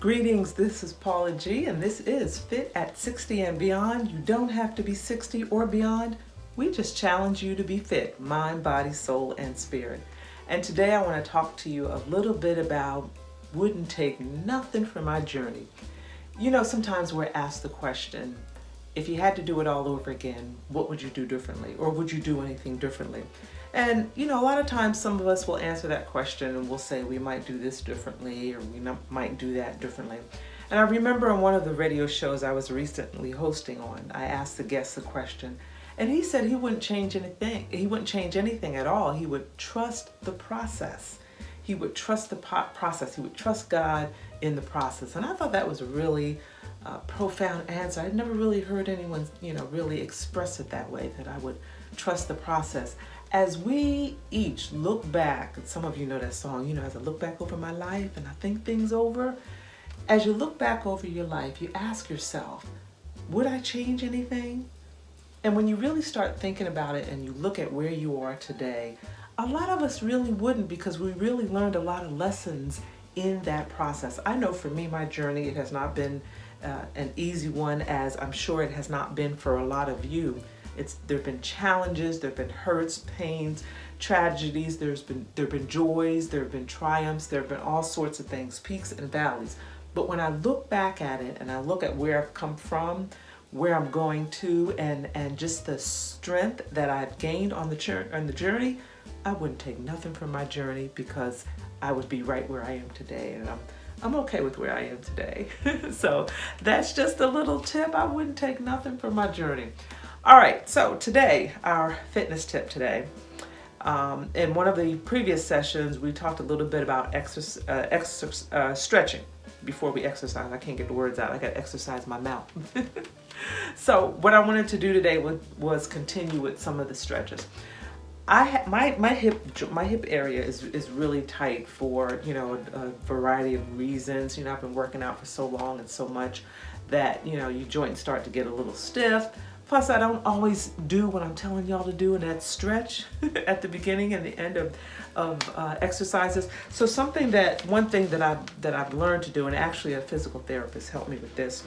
Greetings, this is Paula G, and this is Fit at 60 and Beyond. You don't have to be 60 or beyond. We just challenge you to be fit, mind, body, soul, and spirit. And today I want to talk to you a little bit about wouldn't take nothing from my journey. You know, sometimes we're asked the question, if you had to do it all over again, what would you do differently? Or would you do anything differently? And you know, a lot of times some of us will answer that question and we'll say we might do this differently or we might do that differently. And I remember on one of the radio shows I was recently hosting on, I asked the guest the question and he said he wouldn't change anything. He wouldn't change anything at all. He would trust the process. He would trust the process. He would trust God in the process. And I thought that was a really profound answer. I'd never really heard anyone, really express it that way, that I would trust the process. As we each look back, and some of you know that song, as I look back over my life and I think things over, as you look back over your life, you ask yourself, would I change anything? And when you really start thinking about it and you look at where you are today, a lot of us really wouldn't, because we really learned a lot of lessons in that process. I know for me, my journey, it has not been an easy one, as I'm sure it has not been for a lot of you. There have been challenges, there have been hurts, pains, tragedies, there have been joys, there have been triumphs, there have been all sorts of things, peaks and valleys. But when I look back at it and I look at where I've come from, where I'm going to, and just the strength that I've gained on the journey, I wouldn't take nothing from my journey, because I would be right where I am today, and I'm okay with where I am today. So that's just a little tip. I wouldn't take nothing from my journey. All right, so today, our fitness tip today. In one of the previous sessions, we talked a little bit about stretching before we exercise. I can't get the words out. I got to exercise my mouth. So what I wanted to do today was continue with some of the stretches. My hip area is really tight for a variety of reasons. I've been working out for so long and so much that your joints start to get a little stiff. Plus, I don't always do what I'm telling y'all to do, and that's stretch at the beginning and the end of exercises. So one thing that I've learned to do, and actually a physical therapist helped me with this,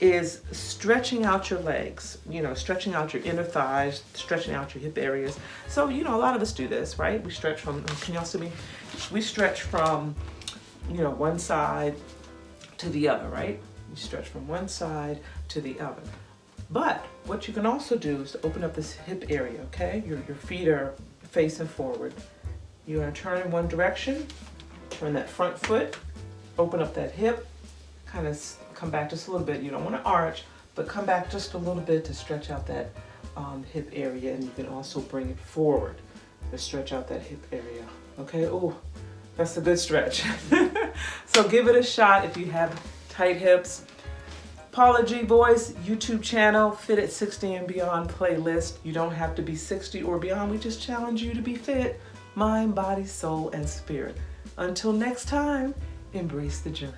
is stretching out your legs. Stretching out your inner thighs, stretching out your hip areas. So a lot of us do this, right? We stretch from. Can y'all see me? We stretch from one side to the other, right? You stretch from one side to the other. But what you can also do is to open up this hip area, okay? Your feet are facing forward. You're gonna turn in one direction, turn that front foot, open up that hip, kind of come back just a little bit. You don't wanna arch, but come back just a little bit to stretch out that hip area, and you can also bring it forward to stretch out that hip area, okay? Oh, that's a good stretch. So give it a shot if you have tight hips. Paula G Boys YouTube channel, Fit at 60 and Beyond playlist. You don't have to be 60 or beyond. We just challenge you to be fit, mind, body, soul, and spirit. Until next time, embrace the journey.